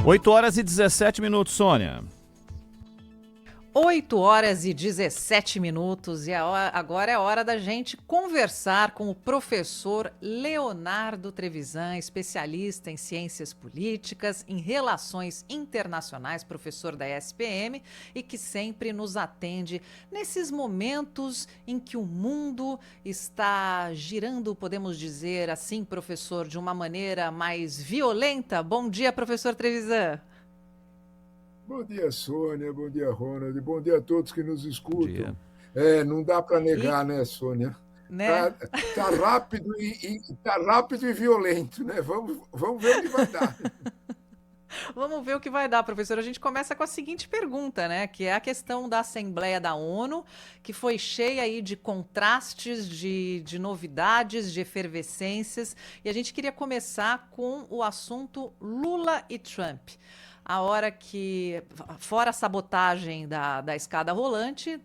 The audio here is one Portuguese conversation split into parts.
8h17, Sônia. 8h17 e agora é hora da gente conversar com o professor Leonardo Trevisan, especialista em ciências políticas, em relações internacionais, professor da ESPM e que sempre nos atende nesses momentos em que o mundo está girando, podemos dizer assim, professor, de uma maneira mais violenta. Bom dia, professor Trevisan. Bom dia, Sônia. Bom dia, Ronald. Bom dia a todos que nos escutam. Não dá para negar, né, Sônia? Né? Tá rápido tá rápido e violento, né? Vamos ver o que vai dar. Vamos ver o que vai dar, professor. A gente começa com a seguinte pergunta, né? Que é a questão da Assembleia da ONU, que foi cheia aí de contrastes, de novidades, de efervescências. E a gente queria começar com o assunto Lula e Trump. A hora que, fora a sabotagem da escada rolante,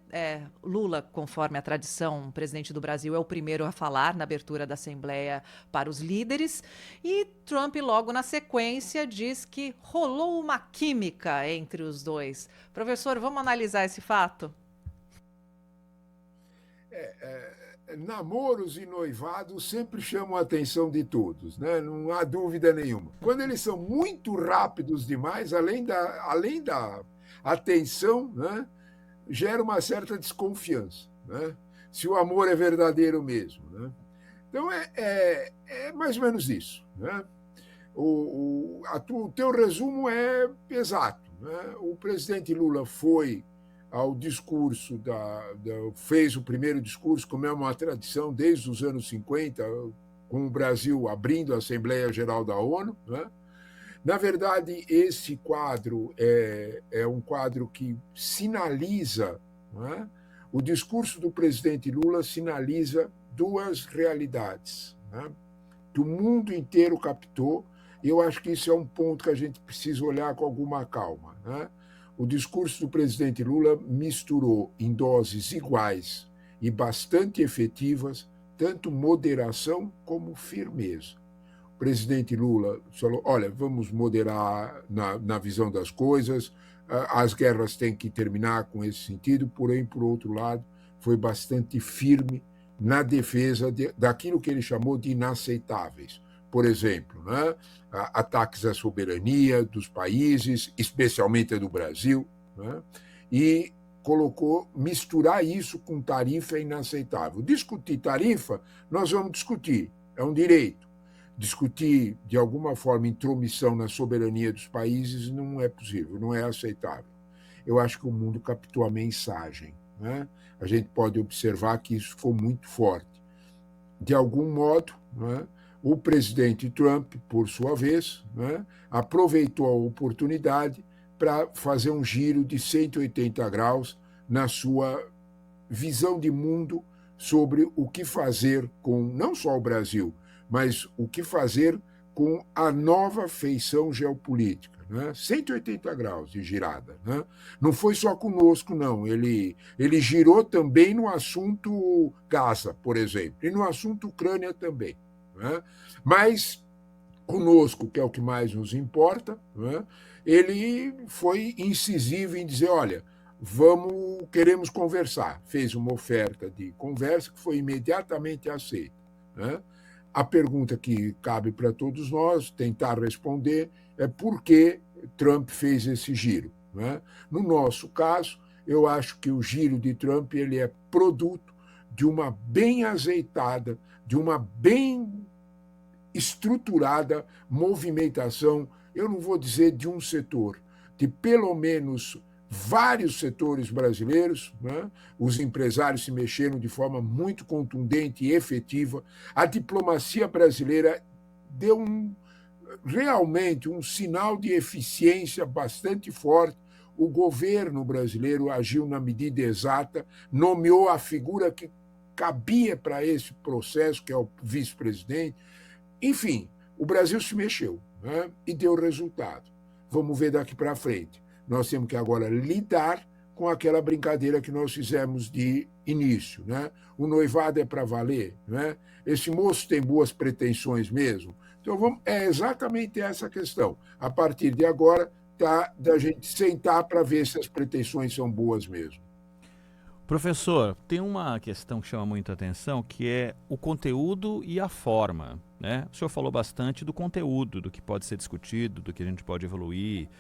Lula, conforme a tradição, presidente do Brasil, é o primeiro a falar na abertura da Assembleia para os líderes, e Trump, logo na sequência, diz que rolou uma química entre os dois. Professor, vamos analisar esse fato? Namoros e noivados sempre chamam a atenção de todos, né? Não há dúvida nenhuma. Quando eles são muito rápidos demais, além da atenção, né, gera uma certa desconfiança, né? Se o amor é verdadeiro mesmo, né? Então é mais ou menos isso, né? O teu resumo é exato, né? O presidente Lula foi ao discurso fez o primeiro discurso, como é uma tradição desde os anos 50, com o Brasil abrindo a Assembleia Geral da ONU, né? Na verdade, esse quadro é um quadro que sinaliza, né? O discurso do presidente Lula sinaliza duas realidades, né, que o mundo inteiro captou, e eu acho que isso é um ponto que a gente precisa olhar com alguma calma, né? O discurso do presidente Lula misturou em doses iguais e bastante efetivas tanto moderação como firmeza. O presidente Lula falou, olha, vamos moderar na visão das coisas, as guerras têm que terminar com esse sentido, porém, por outro lado, foi bastante firme na defesa daquilo que ele chamou de inaceitáveis. Por exemplo, né, ataques à soberania dos países, especialmente a do Brasil, né, e misturar isso com tarifa é inaceitável. Discutir tarifa, nós vamos discutir, é um direito. Discutir, de alguma forma, intromissão na soberania dos países não é possível, não é aceitável. Eu acho que o mundo captou a mensagem, né? A gente pode observar que isso ficou muito forte. De algum modo, né, o presidente Trump, por sua vez, né, aproveitou a oportunidade para fazer um giro de 180 graus na sua visão de mundo sobre o que fazer com não só o Brasil, mas o que fazer com a nova feição geopolítica. Né? 180 graus de girada. Né? Não foi só conosco, não. Ele girou também no assunto Gaza, por exemplo, e no assunto Ucrânia também. Né? Mas conosco, que é o que mais nos importa, né? Ele foi incisivo em dizer, olha, queremos conversar. Fez uma oferta de conversa que foi imediatamente aceita. Né? A pergunta que cabe para todos nós tentar responder é por que Trump fez esse giro. Né? No nosso caso, eu acho que o giro de Trump ele é produto de uma bem azeitada, de uma bem estruturada movimentação, eu não vou dizer de um setor, de pelo menos vários setores brasileiros, né? Os empresários se mexeram de forma muito contundente e efetiva, a diplomacia brasileira deu realmente um sinal de eficiência bastante forte, o governo brasileiro agiu na medida exata, nomeou a figura que cabia para esse processo, que é o vice-presidente. Enfim, o Brasil se mexeu, né? E deu resultado. Vamos ver daqui para frente. Nós temos que agora lidar com aquela brincadeira que nós fizemos de início, né? O noivado é para valer, né? Esse moço tem boas pretensões mesmo. Então, é exatamente essa a questão. A partir de agora, tá da gente sentar para ver se as pretensões são boas mesmo. Professor, tem uma questão que chama muita atenção, que é o conteúdo e a forma, né? O senhor falou bastante do conteúdo, do que pode ser discutido, do que a gente pode evoluir,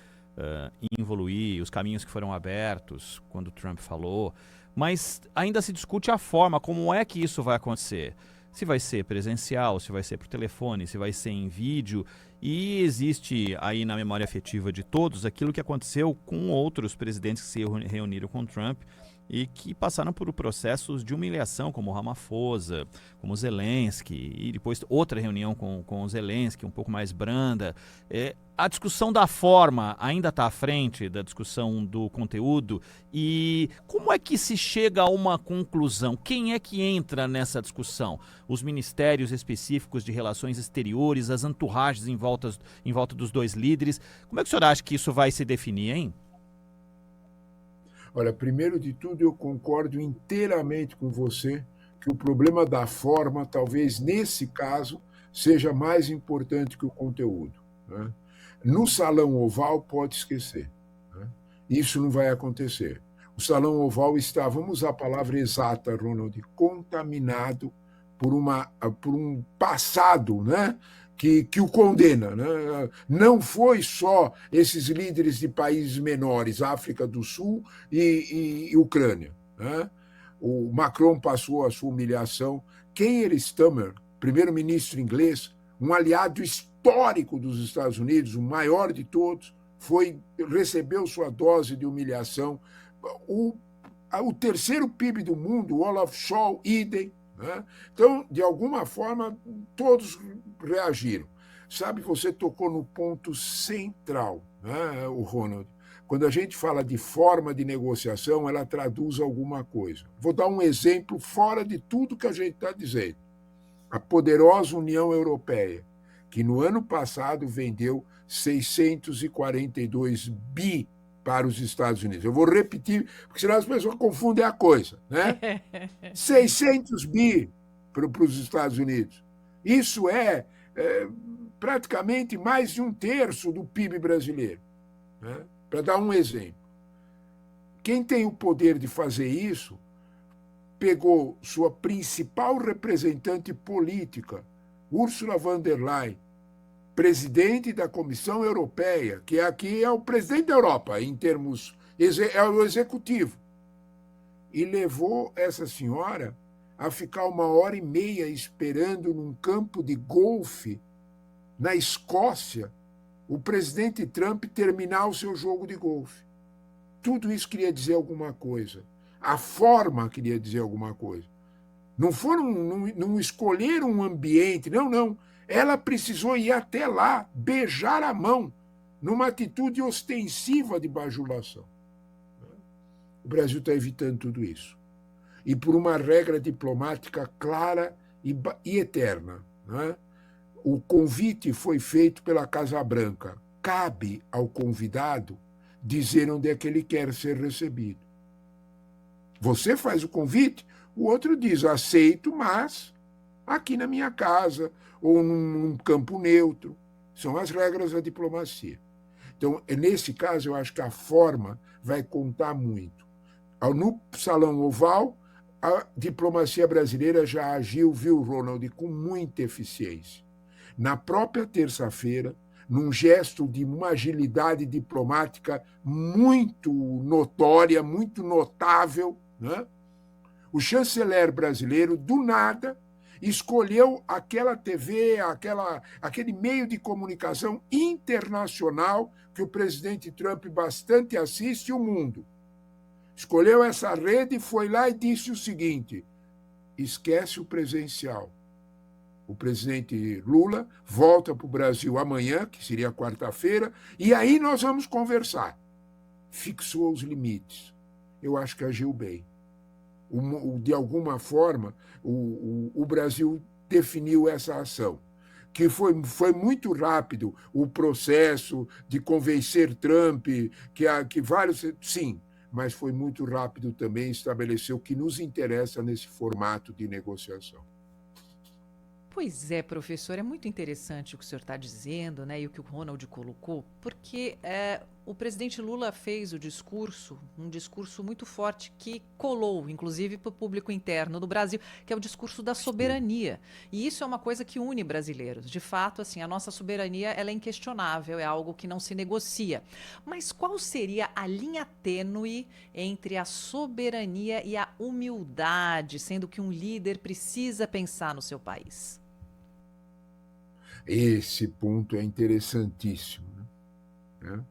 involuir, os caminhos que foram abertos quando o Trump falou, mas ainda se discute a forma, como é que isso vai acontecer. Se vai ser presencial, se vai ser por telefone, se vai ser em vídeo, e existe aí na memória afetiva de todos aquilo que aconteceu com outros presidentes que se reuniram com Trump e que passaram por processos de humilhação, como o Ramaphosa, como o Zelensky, e depois outra reunião com o Zelensky, um pouco mais branda. A discussão da forma ainda está à frente da discussão do conteúdo, e como é que se chega a uma conclusão? Quem é que entra nessa discussão? Os ministérios específicos de relações exteriores, as entourages em volta dos dois líderes. Como é que o senhor acha que isso vai se definir, hein? Olha, primeiro de tudo, eu concordo inteiramente com você que o problema da forma, talvez nesse caso, seja mais importante que o conteúdo, né? No Salão Oval, pode esquecer, né? Isso não vai acontecer. O Salão Oval está, vamos usar a palavra exata, Ronald, contaminado por um passado, né? Que o condena, né? Não foi só esses líderes de países menores, África do Sul e Ucrânia, né? O Macron passou a sua humilhação. Keir Starmer, primeiro-ministro inglês, um aliado histórico dos Estados Unidos, o maior de todos, recebeu sua dose de humilhação. O terceiro PIB do mundo, Olaf Scholz, idem. Né? Então, de alguma forma, todos reagiram. Sabe, você tocou no ponto central, né, o Ronald. Quando a gente fala de forma de negociação, ela traduz alguma coisa. Vou dar um exemplo fora de tudo que a gente está dizendo. A poderosa União Europeia, que no ano passado vendeu 642 bi para os Estados Unidos. Eu vou repetir, porque senão as pessoas confundem a coisa, né? 600 bi para os Estados Unidos. Isso é praticamente mais de um terço do PIB brasileiro, né? Para dar um exemplo. Quem tem o poder de fazer isso pegou sua principal representante política, Ursula von der Leyen, presidente da Comissão Europeia, que aqui é o presidente da Europa, em termos, é o executivo, e levou essa senhora a ficar 1h30 esperando num campo de golfe na Escócia o presidente Trump terminar o seu jogo de golfe. Tudo isso queria dizer alguma coisa. A forma queria dizer alguma coisa. Não escolheram um ambiente, não. Ela precisou ir até lá, beijar a mão, numa atitude ostensiva de bajulação. O Brasil está evitando tudo isso. E por uma regra diplomática clara e eterna, né? O convite foi feito pela Casa Branca. Cabe ao convidado dizer onde é que ele quer ser recebido. Você faz o convite, o outro diz, aceito, mas aqui na minha casa, ou num campo neutro. São as regras da diplomacia. Então, nesse caso, eu acho que a forma vai contar muito. No Salão Oval, a diplomacia brasileira já agiu, viu, Ronald, com muita eficiência. Na própria terça-feira, num gesto de uma agilidade diplomática muito notória, muito notável, né? O chanceler brasileiro, do nada, escolheu aquela TV, aquele meio de comunicação internacional que o presidente Trump bastante assiste, o mundo. Escolheu essa rede e foi lá e disse o seguinte: esquece o presencial. O presidente Lula volta para o Brasil amanhã, que seria quarta-feira, e aí nós vamos conversar. Fixou os limites. Eu acho que agiu bem. De alguma forma, o Brasil definiu essa ação, que foi muito rápido o processo de convencer Trump, que vários... Sim, mas foi muito rápido também estabelecer o que nos interessa nesse formato de negociação. Pois é, professor, é muito interessante o que o senhor está dizendo, né, e o que o Ronald colocou, porque o presidente Lula fez um discurso muito forte que colou, inclusive, para o público interno do Brasil, que é o discurso da soberania. E isso é uma coisa que une brasileiros. De fato, assim, a nossa soberania ela é inquestionável, é algo que não se negocia. Mas qual seria a linha tênue entre a soberania e a humildade, sendo que um líder precisa pensar no seu país? Esse ponto é interessantíssimo, né?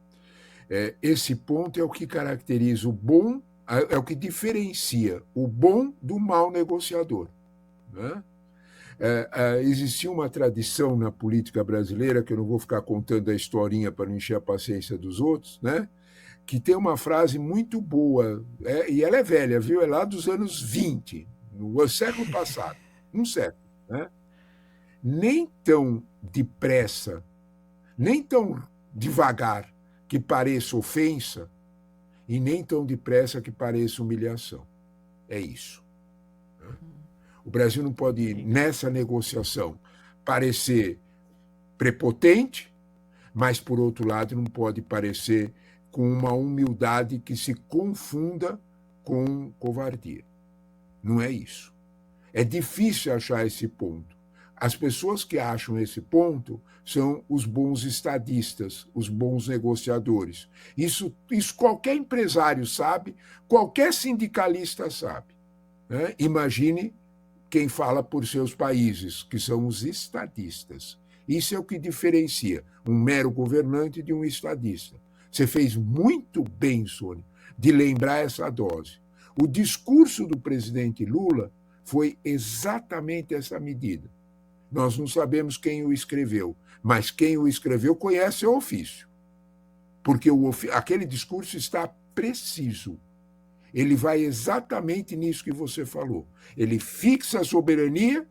Esse ponto é o que caracteriza o bom, é o que diferencia o bom do mau negociador, né? Existia uma tradição na política brasileira, que eu não vou ficar contando a historinha para não encher a paciência dos outros, né? Que tem uma frase muito boa, e ela é velha, viu? É lá dos anos 20, no século passado, um século, né? Nem tão depressa, nem tão devagar que pareça ofensa, e nem tão depressa que pareça humilhação. É isso. O Brasil não pode, nessa negociação, parecer prepotente, mas, por outro lado, não pode parecer com uma humildade que se confunda com covardia. Não é isso. É difícil achar esse ponto. As pessoas que acham esse ponto são os bons estadistas, os bons negociadores. Isso qualquer empresário sabe, qualquer sindicalista sabe, né? Imagine quem fala por seus países, que são os estadistas. Isso é o que diferencia um mero governante de um estadista. Você fez muito bem, Sônia, de lembrar essa dose. O discurso do presidente Lula foi exatamente essa medida. Nós não sabemos quem o escreveu, mas quem o escreveu conhece o ofício. Porque aquele discurso está preciso. Ele vai exatamente nisso que você falou. Ele fixa a soberania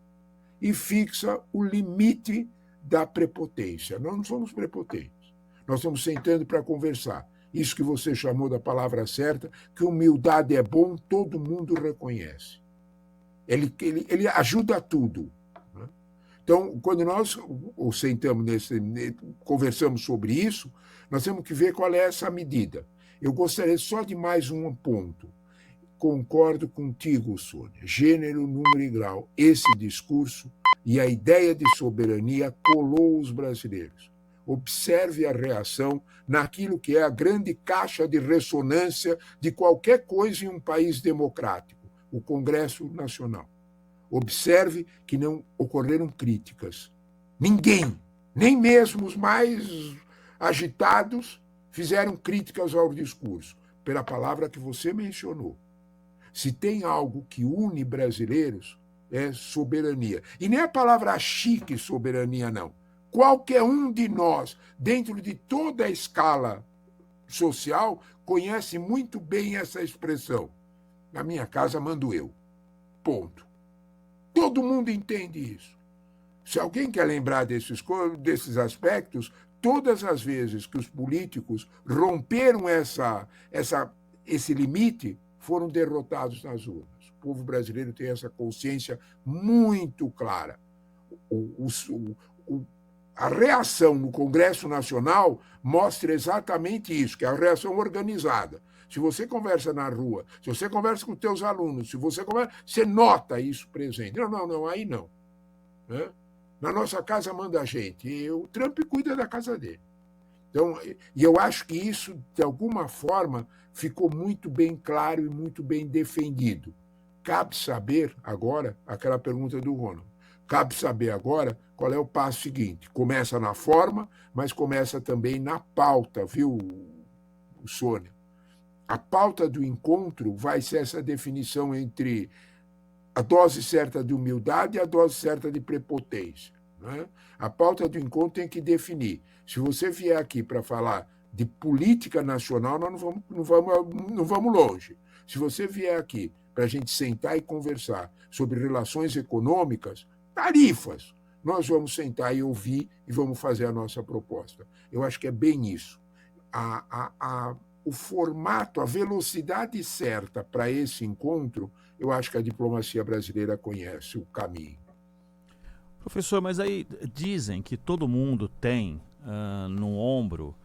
e fixa o limite da prepotência. Nós não somos prepotentes. Nós estamos sentando para conversar. Isso que você chamou da palavra certa, que humildade é bom, todo mundo reconhece. Ele ajuda tudo. Então, quando nós sentamos conversamos sobre isso, nós temos que ver qual é essa medida. Eu gostaria só de mais um ponto. Concordo contigo, Sônia. Gênero, número e grau. Esse discurso e a ideia de soberania colou os brasileiros. Observe a reação naquilo que é a grande caixa de ressonância de qualquer coisa em um país democrático, o Congresso Nacional. Observe que não ocorreram críticas. Ninguém, nem mesmo os mais agitados, fizeram críticas ao discurso, pela palavra que você mencionou. Se tem algo que une brasileiros, é soberania. E nem a palavra chique soberania, não. Qualquer um de nós, dentro de toda a escala social, conhece muito bem essa expressão. Na minha casa mando eu. Ponto. Todo mundo entende isso. Se alguém quer lembrar desses aspectos, todas as vezes que os políticos romperam esse limite, foram derrotados nas urnas. O povo brasileiro tem essa consciência muito clara. A reação no Congresso Nacional mostra exatamente isso, que é a reação organizada. Se você conversa na rua, se você conversa com os teus alunos, você nota isso presente. Não, aí não. Né? Na nossa casa manda a gente. E o Trump cuida da casa dele. Então, e eu acho que isso, de alguma forma, ficou muito bem claro e muito bem defendido. Cabe saber agora, aquela pergunta do Ronald, cabe saber agora qual é o passo seguinte. Começa na forma, mas começa também na pauta, viu, Sônia? A pauta do encontro vai ser essa definição entre a dose certa de humildade e a dose certa de prepotência. Né? A pauta do encontro tem que definir. Se você vier aqui para falar de política nacional, nós não vamos longe. Se você vier aqui para a gente sentar e conversar sobre relações econômicas, tarifas, nós vamos sentar e ouvir e vamos fazer a nossa proposta. Eu acho que é bem isso. o formato, a velocidade certa para esse encontro, eu acho que a diplomacia brasileira conhece o caminho. Professor, mas aí dizem que todo mundo tem no ombro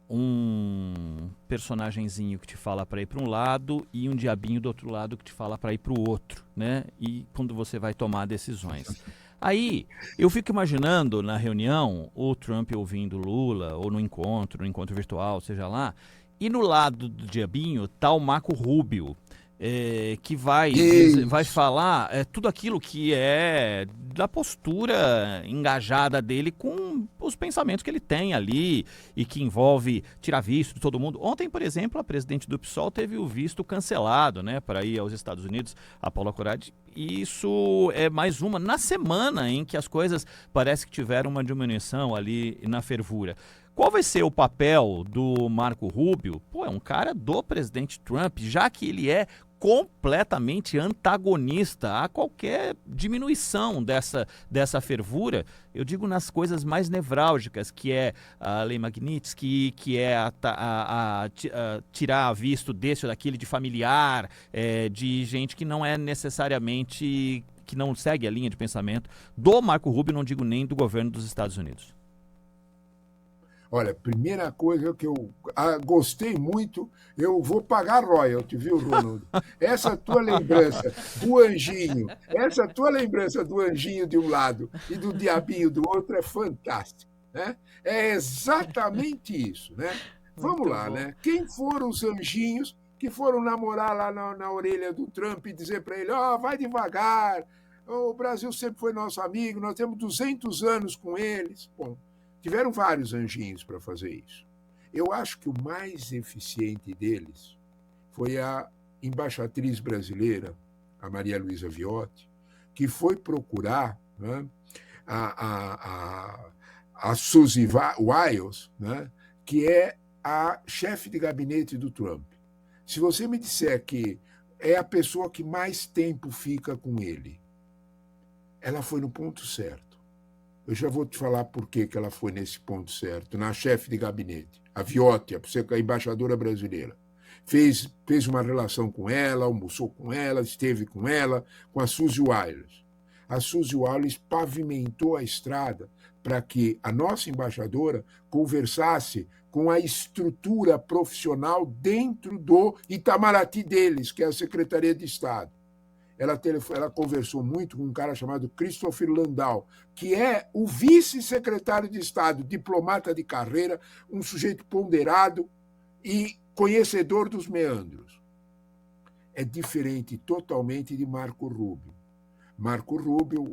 um personagenzinho que te fala para ir para um lado e um diabinho do outro lado que te fala para ir para o outro, né? E quando você vai tomar decisões. Aí, eu fico imaginando na reunião o Trump ouvindo Lula, ou no encontro virtual, seja lá, e no lado do diabinho tá o Marco Rubio, que vai falar tudo aquilo que é da postura engajada dele com os pensamentos que ele tem ali e que envolve tirar visto de todo mundo. Ontem, por exemplo, a presidente do PSOL teve o visto cancelado, né, para ir aos Estados Unidos, a Paula Corradi. E isso é mais uma na semana em que as coisas parece que tiveram uma diminuição ali na fervura. Qual vai ser o papel do Marco Rubio? Pô, é um cara do presidente Trump, já que ele é completamente antagonista a qualquer diminuição dessa fervura. Eu digo nas coisas mais nevrálgicas, que é a Lei Magnitsky, que é tirar visto desse ou daquele de familiar, de gente que não é necessariamente, que não segue a linha de pensamento do Marco Rubio, não digo nem do governo dos Estados Unidos. Olha, primeira coisa que eu gostei muito, eu vou pagar royalty, viu, Ronaldo? Essa tua lembrança do anjinho, de um lado e do diabinho do outro é fantástico, né? É exatamente isso, né? Vamos lá, né? Quem foram os anjinhos que foram namorar lá na orelha do Trump e dizer para ele, vai devagar, o Brasil sempre foi nosso amigo, nós temos 200 anos com eles. Bom, tiveram vários anjinhos para fazer isso. Eu acho que o mais eficiente deles foi a embaixatriz brasileira, a Maria Luísa Viotti, que foi procurar, né, a Suzy Wiles, né, que é a chefe de gabinete do Trump. Se você me disser que é a pessoa que mais tempo fica com ele, ela foi no ponto certo. Eu já vou te falar por que ela foi nesse ponto certo, na chefe de gabinete, a Viotti, a embaixadora brasileira. Fez uma relação com ela, almoçou com ela, esteve com ela, com a Suzy Wiles. A Suzy Wiles pavimentou a estrada para que a nossa embaixadora conversasse com a estrutura profissional dentro do Itamaraty deles, que é a Secretaria de Estado. Ela conversou muito com um cara chamado Christopher Landau, que é o vice-secretário de Estado, diplomata de carreira, um sujeito ponderado e conhecedor dos meandros. É diferente totalmente de Marco Rubio. Marco Rubio,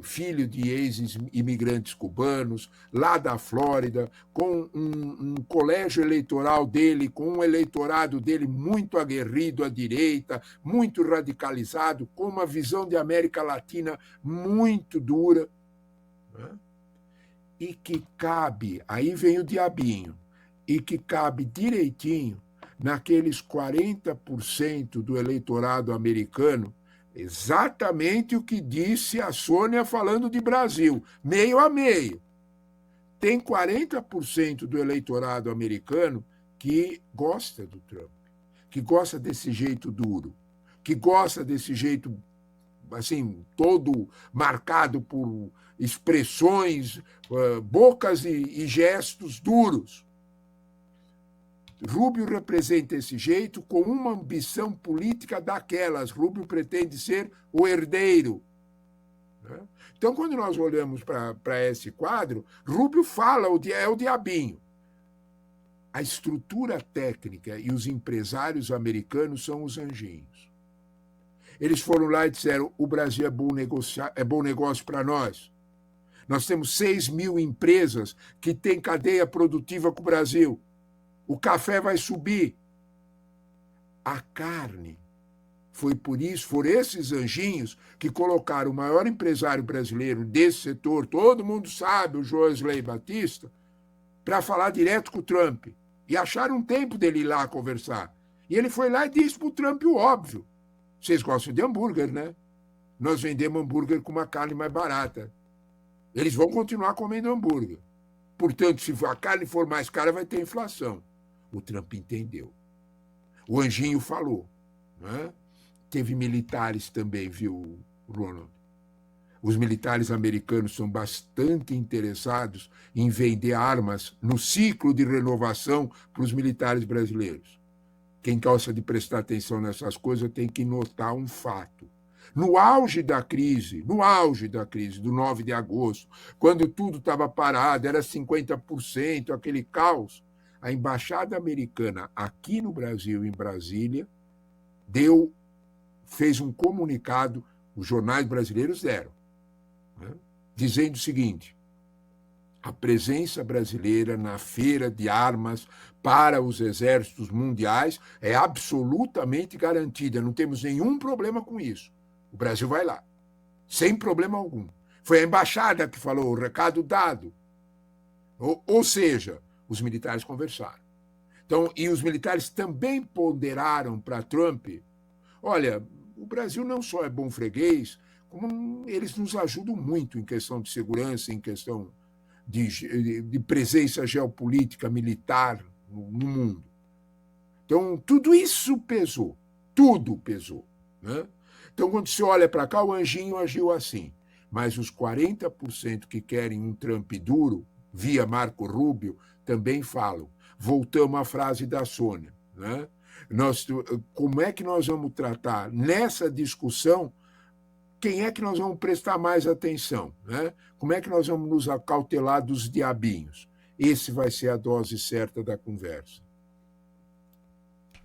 filho de ex-imigrantes cubanos, lá da Flórida, com um colégio eleitoral dele, com um eleitorado dele muito aguerrido à direita, muito radicalizado, com uma visão de América Latina muito dura, né? E que cabe, aí vem o diabinho, e que cabe direitinho naqueles 40% do eleitorado americano. Exatamente o que disse a Sônia falando de Brasil, meio a meio. Tem 40% do eleitorado americano que gosta do Trump, que gosta desse jeito duro, que gosta desse jeito, assim, todo marcado por expressões, bocas e gestos duros. Rubio representa esse jeito com uma ambição política daquelas. Rubio pretende ser o herdeiro. Então, quando nós olhamos para esse quadro, Rubio fala, é o diabinho. A estrutura técnica e os empresários americanos são os anjinhos. Eles foram lá e disseram, o Brasil é bom negócio para nós. Nós temos 6 mil empresas que têm cadeia produtiva com o Brasil. O café vai subir. A carne. Foram esses anjinhos que colocaram o maior empresário brasileiro desse setor, todo mundo sabe, o Joesley Batista, para falar direto com o Trump. E acharam um tempo dele ir lá conversar. E ele foi lá e disse para o Trump o óbvio. Vocês gostam de hambúrguer, né? Nós vendemos hambúrguer com uma carne mais barata. Eles vão continuar comendo hambúrguer. Portanto, se a carne for mais cara, vai ter inflação. O Trump entendeu. O Anjinho falou, né? Teve militares também, viu, Ronald? Os militares americanos são bastante interessados em vender armas no ciclo de renovação para os militares brasileiros. Quem gosta de prestar atenção nessas coisas tem que notar um fato. No auge da crise do 9 de agosto, quando tudo estava parado, era 50%, aquele caos, a embaixada americana aqui no Brasil, em Brasília, fez um comunicado, os jornais brasileiros deram, né, dizendo o seguinte: a presença brasileira na feira de armas para os exércitos mundiais é absolutamente garantida, não temos nenhum problema com isso. O Brasil vai lá, sem problema algum. Foi a embaixada que falou, o recado dado. Ou seja, os militares conversaram. Então, e os militares também ponderaram para Trump: olha, o Brasil não só é bom freguês, como eles nos ajudam muito em questão de segurança, em questão de presença geopolítica, militar no mundo. Então, tudo isso pesou, tudo pesou, né? Então, quando você olha para cá, o Anjinho agiu assim, mas os 40% que querem um Trump duro, via Marco Rubio, também falam. Voltamos à frase da Sônia, né? Como é que nós vamos tratar nessa discussão? Quem é que nós vamos prestar mais atenção, né? Como é que nós vamos nos acautelar dos diabinhos? Esse vai ser a dose certa da conversa.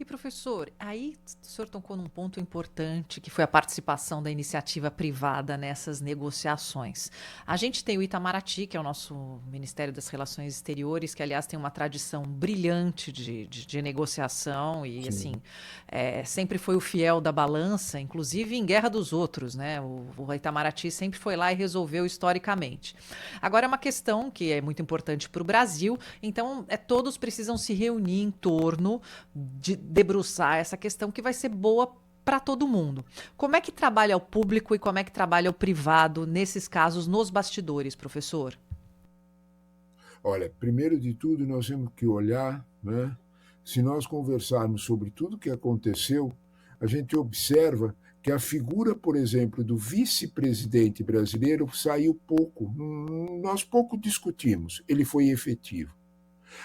E, professor, aí o senhor tocou num ponto importante, que foi a participação da iniciativa privada nessas negociações. A gente tem o Itamaraty, que é o nosso Ministério das Relações Exteriores, que, aliás, tem uma tradição brilhante de negociação e, sim, assim, sempre foi o fiel da balança, inclusive em Guerra dos Outros, né? O Itamaraty sempre foi lá e resolveu historicamente. Agora, é uma questão que é muito importante para o Brasil, então todos precisam se reunir em torno de debruçar essa questão que vai ser boa para todo mundo. Como é que trabalha o público e como é que trabalha o privado nesses casos, nos bastidores, professor? Olha, primeiro de tudo, nós temos que olhar, né? Se nós conversarmos sobre tudo o que aconteceu, a gente observa que a figura, por exemplo, do vice-presidente brasileiro saiu pouco, nós pouco discutimos, ele foi efetivo.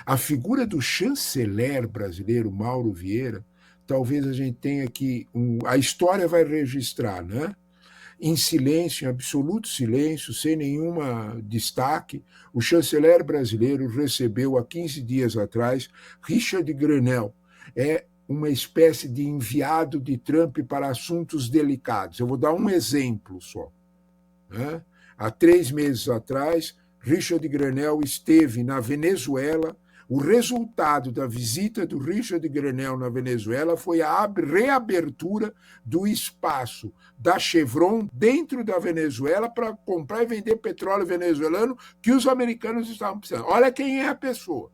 A figura do chanceler brasileiro, Mauro Vieira, talvez a gente tenha que... a história vai registrar, né? Em silêncio, em absoluto silêncio, sem nenhum destaque, o chanceler brasileiro recebeu, há 15 dias atrás, Richard Grenell. É uma espécie de enviado de Trump para assuntos delicados. Eu vou dar um exemplo só, né? Há 3 meses atrás, Richard Grenell esteve na Venezuela. O resultado da visita do Richard Grenell na Venezuela foi a reabertura do espaço da Chevron dentro da Venezuela para comprar e vender petróleo venezuelano que os americanos estavam precisando. Olha quem é a pessoa,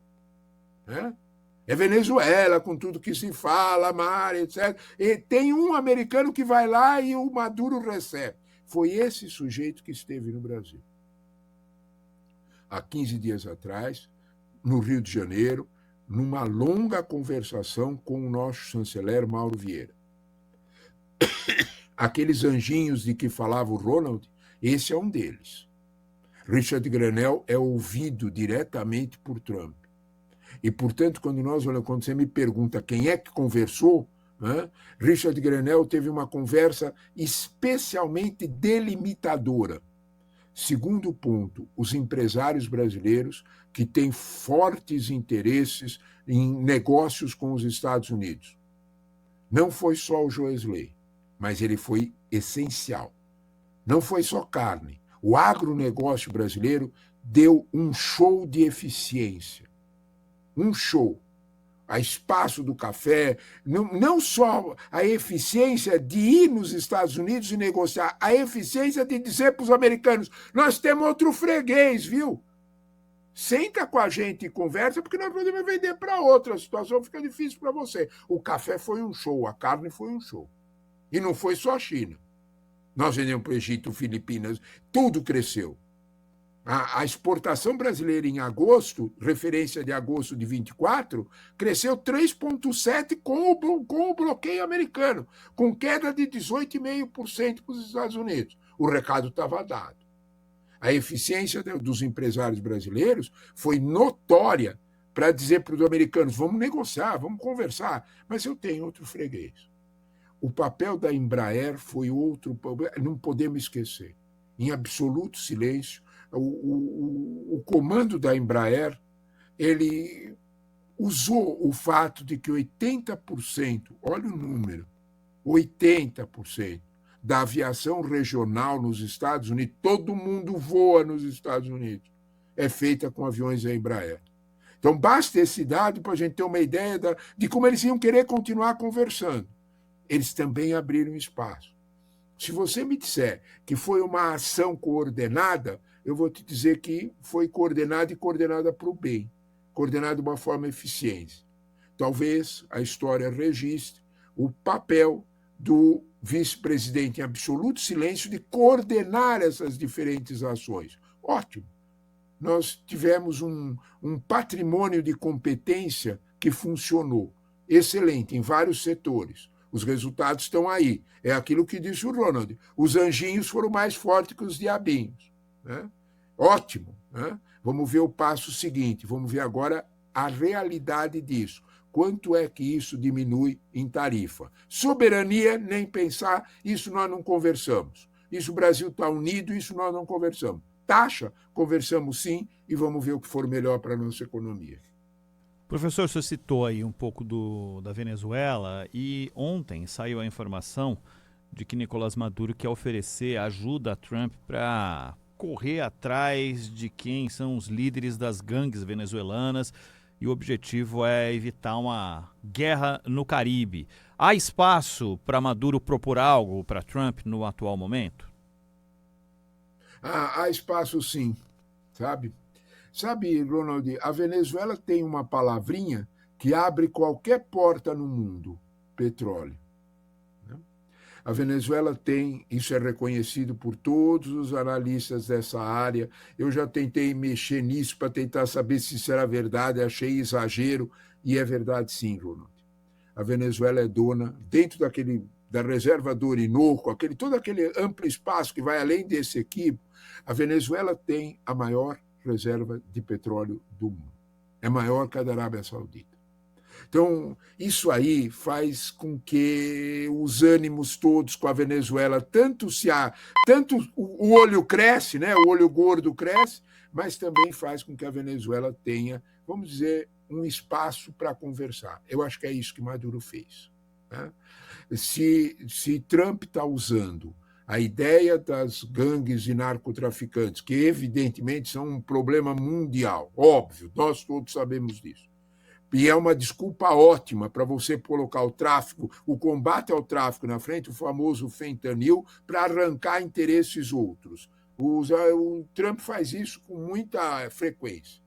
né? É Venezuela, com tudo que se fala, mar, etc. E tem um americano que vai lá e o Maduro recebe. Foi esse sujeito que esteve no Brasil. Há 15 dias atrás, no Rio de Janeiro, numa longa conversação com o nosso chanceler Mauro Vieira. Aqueles anjinhos de que falava o Ronald, esse é um deles. Richard Grenell é ouvido diretamente por Trump. E, portanto, quando você me pergunta quem é que conversou, né, Richard Grenell teve uma conversa especialmente delimitadora. Segundo ponto, os empresários brasileiros que têm fortes interesses em negócios com os Estados Unidos. Não foi só o Joesley, mas ele foi essencial. Não foi só carne. O agronegócio brasileiro deu um show de eficiência. Um show. A Espaço do Café, não só a eficiência de ir nos Estados Unidos e negociar, a eficiência de dizer para os americanos: nós temos outro freguês, viu? Senta com a gente e conversa, porque nós podemos vender para outra, a situação fica difícil para você. O café foi um show, a carne foi um show. E não foi só a China. Nós vendemos para o Egito, Filipinas, tudo cresceu. A exportação brasileira em agosto, referência de agosto de 24, cresceu 3,7% com o bloqueio americano, com queda de 18,5% para os Estados Unidos. O recado estava dado. A eficiência dos empresários brasileiros foi notória para dizer para os americanos: vamos negociar, vamos conversar, mas eu tenho outro freguês. O papel da Embraer foi outro, não podemos esquecer. Em absoluto silêncio, o comando da Embraer, ele usou o fato de que 80%, olha o número, 80% da aviação regional nos Estados Unidos, todo mundo voa nos Estados Unidos, é feita com aviões da Embraer. Então, basta esse dado para a gente ter uma ideia de como eles iam querer continuar conversando. Eles também abriram espaço. Se você me disser que foi uma ação coordenada, eu vou te dizer que foi coordenada e coordenada para o bem, coordenada de uma forma eficiente. Talvez a história registre o papel do vice-presidente em absoluto silêncio de coordenar essas diferentes ações. Ótimo. Nós tivemos um patrimônio de competência que funcionou. Excelente, em vários setores. Os resultados estão aí. É aquilo que disse o Ronald. Os anjinhos foram mais fortes que os diabinhos. Né? Ótimo. Né? Vamos ver o passo seguinte. Vamos ver agora a realidade disso. Quanto é que isso diminui em tarifa? Soberania, nem pensar, isso nós não conversamos. Isso o Brasil está unido, isso nós não conversamos. Taxa, conversamos sim, e vamos ver o que for melhor para a nossa economia. Professor, você citou aí um pouco da Venezuela e ontem saiu a informação de que Nicolás Maduro quer oferecer ajuda a Trump para correr atrás de quem são os líderes das gangues venezuelanas e o objetivo é evitar uma guerra no Caribe. Há espaço para Maduro propor algo para Trump no atual momento? Há espaço sim, sabe? Sabe, Ronald, a Venezuela tem uma palavrinha que abre qualquer porta no mundo: petróleo. A Venezuela tem, isso é reconhecido por todos os analistas dessa área. Eu já tentei mexer nisso para tentar saber se isso era verdade, achei exagero, e é verdade sim, Ronald. A Venezuela é dona, dentro da reserva do Orinoco, todo aquele amplo espaço que vai além desse equipo, a Venezuela tem a maior reserva de petróleo do mundo. É maior que a da Arábia Saudita. Então, isso aí faz com que os ânimos todos com a Venezuela, tanto o olho cresce, né? O olho gordo cresce, mas também faz com que a Venezuela tenha, vamos dizer, um espaço para conversar. Eu acho que é isso que Maduro fez. Né? Se Trump está usando a ideia das gangues e narcotraficantes, que evidentemente são um problema mundial, óbvio, nós todos sabemos disso. E é uma desculpa ótima para você colocar o tráfico, o combate ao tráfico na frente, o famoso fentanil, para arrancar interesses outros. O Trump faz isso com muita frequência.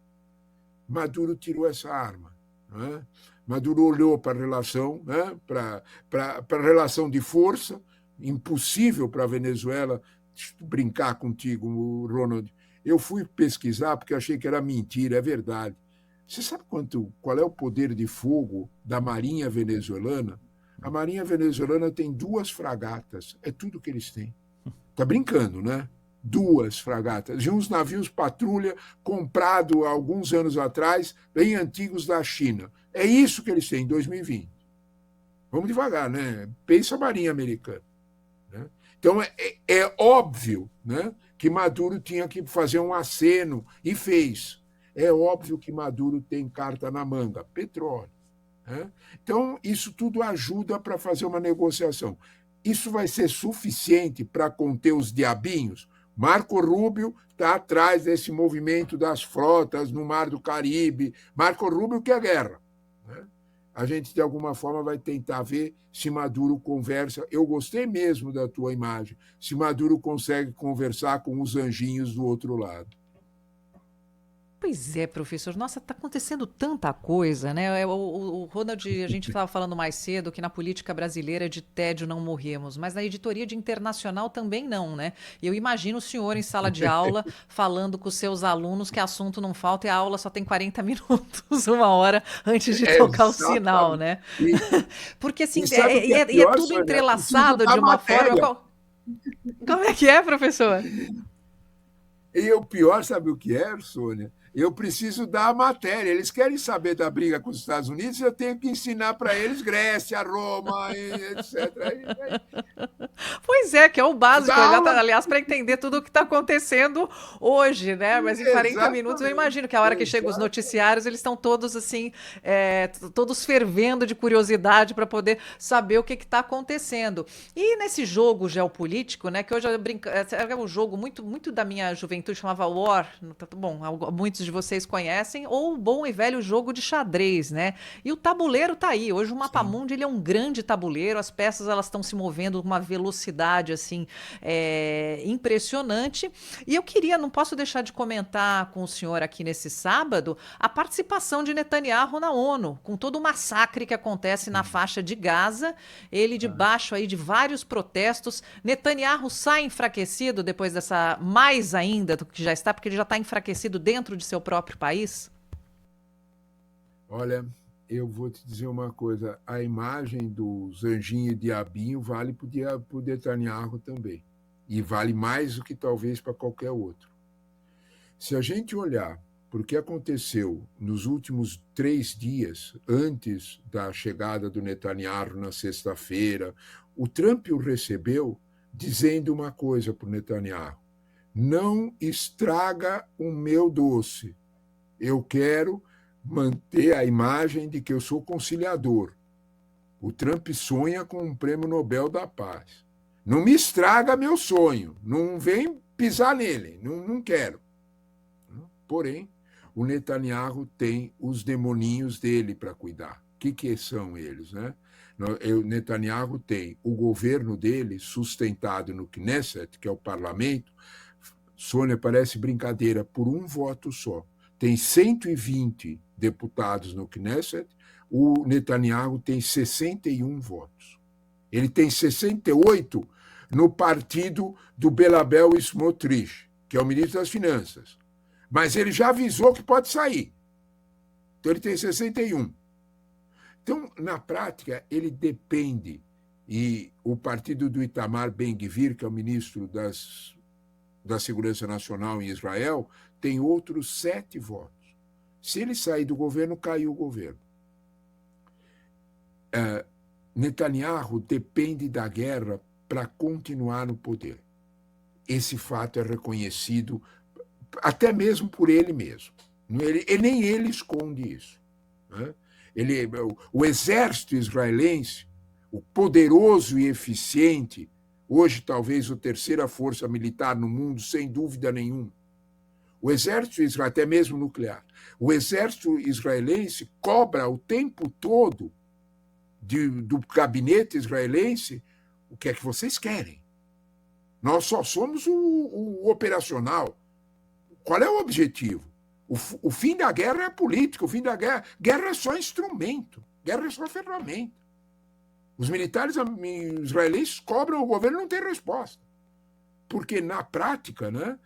Maduro tirou essa arma. Né? Maduro olhou para a relação, né? para a relação de força, impossível para a Venezuela. Deixa eu brincar contigo, Ronald. Eu fui pesquisar porque achei que era mentira, é verdade. Você sabe qual é o poder de fogo da Marinha venezuelana? A Marinha venezuelana tem 2 fragatas, é tudo que eles têm. Está brincando, né? 2 fragatas. E uns navios patrulha comprado há alguns anos atrás, bem antigos da China. É isso que eles têm em 2020. Vamos devagar, né? Pensa a Marinha americana. Né? Então, é óbvio, né, que Maduro tinha que fazer um aceno, e fez. É óbvio que Maduro tem carta na manga, petróleo. Né? Então, isso tudo ajuda para fazer uma negociação. Isso vai ser suficiente para conter os diabinhos? Marco Rubio está atrás desse movimento das frotas no Mar do Caribe. Marco Rubio quer guerra. Né? A gente, de alguma forma, vai tentar ver se Maduro conversa. Eu gostei mesmo da tua imagem. Se Maduro consegue conversar com os anjinhos do outro lado. Pois é, professor. Nossa, está acontecendo tanta coisa, né? O Ronald, a gente estava falando mais cedo que na política brasileira de tédio não morremos, mas na editoria de internacional também não, né? E eu imagino o senhor em sala de aula falando com os seus alunos que assunto não falta e a aula só tem 40 minutos, uma hora antes de tocar o sinal, né? Porque assim, sabe o que é e é pior, tudo Sônia? entrelaçado de uma forma. Como é que é, professor? E o pior, sabe o que é, Sônia? Eu preciso dar a matéria. Eles querem saber da briga com os Estados Unidos, eu tenho que ensinar para eles Grécia, Roma, etc. Pois é, que é o básico, Aula... aliás, para entender tudo o que está acontecendo hoje, né? Mas em 40 minutos eu imagino que a hora que chegam os noticiários, eles estão todos assim, todos fervendo de curiosidade para poder saber o que está acontecendo. E nesse jogo geopolítico, né? Que hoje é um jogo muito da minha juventude, chamava War, bom, muitos de vocês conhecem, ou o bom e velho jogo de xadrez, né? E o tabuleiro tá aí. Hoje o Mapamundi ele é um grande tabuleiro, as peças elas estão se movendo com uma velocidade assim impressionante. E eu não posso deixar de comentar com o senhor aqui nesse sábado a participação de Netanyahu na ONU, com todo o massacre que acontece na faixa de Gaza, ele debaixo aí de vários protestos. Netanyahu sai enfraquecido depois dessa, mais ainda do que já está, porque ele já está enfraquecido dentro de seu próprio país? Olha, eu vou te dizer uma coisa, a imagem dos anjinhos e diabinho vale para o Netanyahu também, e vale mais do que talvez para qualquer outro. Se a gente olhar para o que aconteceu nos últimos 3 dias, antes da chegada do Netanyahu na sexta-feira, o Trump o recebeu dizendo uma coisa para o Netanyahu: não estraga o meu doce, eu quero manter a imagem de que eu sou conciliador. O Trump sonha com um prêmio Nobel da Paz. Não me estraga meu sonho, não vem pisar nele, não quero. Porém, o Netanyahu tem os demoninhos dele para cuidar. O que são eles, né? O Netanyahu tem o governo dele sustentado no Knesset, que é o parlamento. Sônia, parece brincadeira, por um voto só. Tem 120 deputados no Knesset, o Netanyahu tem 61 votos. Ele tem 68 no partido do Belabel Smotrich, que é o ministro das Finanças. Mas ele já avisou que pode sair. Então ele tem 61. Então, na prática, ele depende, e o partido do Itamar Ben-Gvir, que é o ministro da Segurança Nacional em Israel, tem outros 7 votos. Se ele sair do governo, caiu o governo. Netanyahu depende da guerra para continuar no poder. Esse fato é reconhecido até mesmo por ele mesmo. Nem ele esconde isso. Né? O exército israelense, o poderoso e eficiente, hoje talvez a terceira força militar no mundo, sem dúvida nenhuma, o exército israelense, até mesmo nuclear, o exército israelense cobra o tempo todo do gabinete israelense o que é que vocês querem. Nós só somos o operacional. Qual é o objetivo? O fim da guerra é política, o fim da guerra é só instrumento, guerra é só ferramenta. Os militares israelenses cobram, o governo não tem resposta. Porque, na prática, né,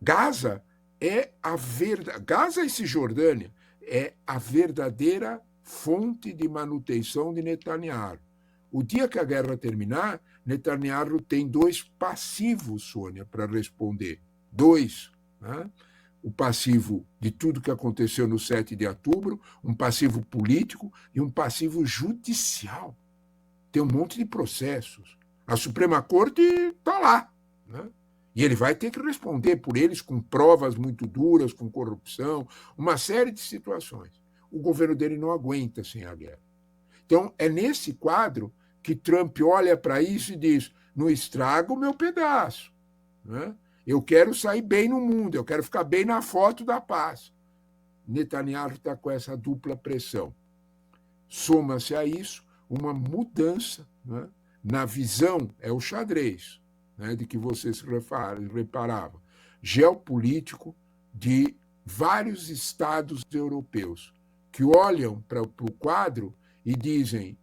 Gaza e Cisjordânia é a verdadeira fonte de manutenção de Netanyahu. O dia que a guerra terminar, Netanyahu tem 2 passivos, Sônia, para responder. 2. Né? O passivo de tudo que aconteceu no 7 de outubro, um passivo político e um passivo judicial. Tem um monte de processos. A Suprema Corte está lá. Né? E ele vai ter que responder por eles com provas muito duras, com corrupção, uma série de situações. O governo dele não aguenta sem a guerra. Então, é nesse quadro que Trump olha para isso e diz: não estraga o meu pedaço. Né? Eu quero sair bem no mundo, eu quero ficar bem na foto da paz. Netanyahu está com essa dupla pressão. Soma-se a isso uma mudança, né, na visão, é o xadrez, né, de que você se reparava, geopolítico de vários estados europeus que olham para o quadro e dizem: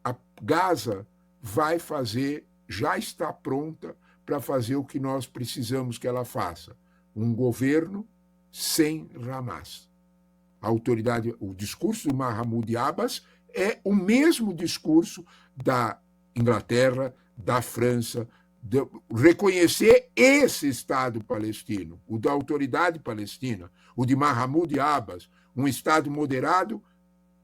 a Gaza vai fazer, já está pronta para fazer o que nós precisamos que ela faça, um governo sem Hamas. A autoridade, o discurso do Mahmoud Abbas é o mesmo discurso da Inglaterra, da França, de reconhecer esse Estado palestino, o da autoridade palestina, o de Mahmoud Abbas, um Estado moderado,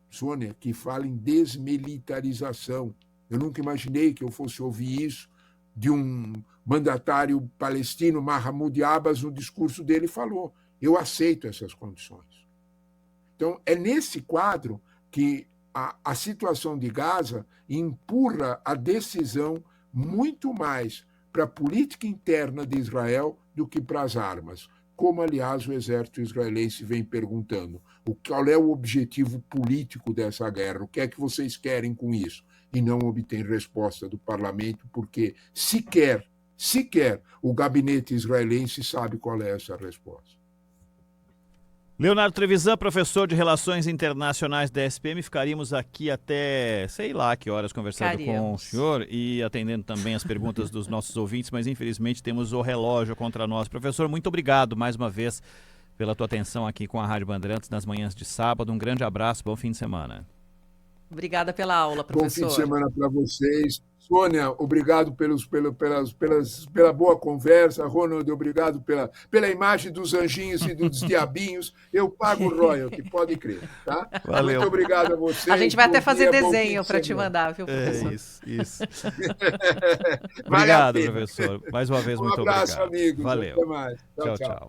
Sônia, que fala em desmilitarização. Eu nunca imaginei que eu fosse ouvir isso de um mandatário palestino, Mahmoud Abbas, no discurso dele falou: eu aceito essas condições. Então, é nesse quadro que a situação de Gaza empurra a decisão muito mais para a política interna de Israel do que para as armas. Como, aliás, o exército israelense vem perguntando: qual é o objetivo político dessa guerra? O que é que vocês querem com isso? E não obtém resposta do parlamento, porque sequer o gabinete israelense sabe qual é essa resposta. Leonardo Trevisan, professor de Relações Internacionais da SPM, ficaríamos aqui até sei lá que horas conversando com o senhor e atendendo também as perguntas dos nossos ouvintes, mas infelizmente temos o relógio contra nós. Professor, muito obrigado mais uma vez pela tua atenção aqui com a Rádio Bandeirantes nas manhãs de sábado. Um grande abraço, bom fim de semana. Obrigada pela aula, professor. Bom fim de semana para vocês. Sônia, obrigado pela boa conversa. Ronald, obrigado pela imagem dos anjinhos e dos diabinhos. Eu pago o royalty, pode crer. Tá? Valeu. Muito obrigado a vocês. A gente vai até fazer desenho para te mandar, viu, professor? Isso. Vale a obrigado, pena. professor. Mais uma vez, muito Um abraço, obrigado. amigos. Valeu. Até mais. Tchau.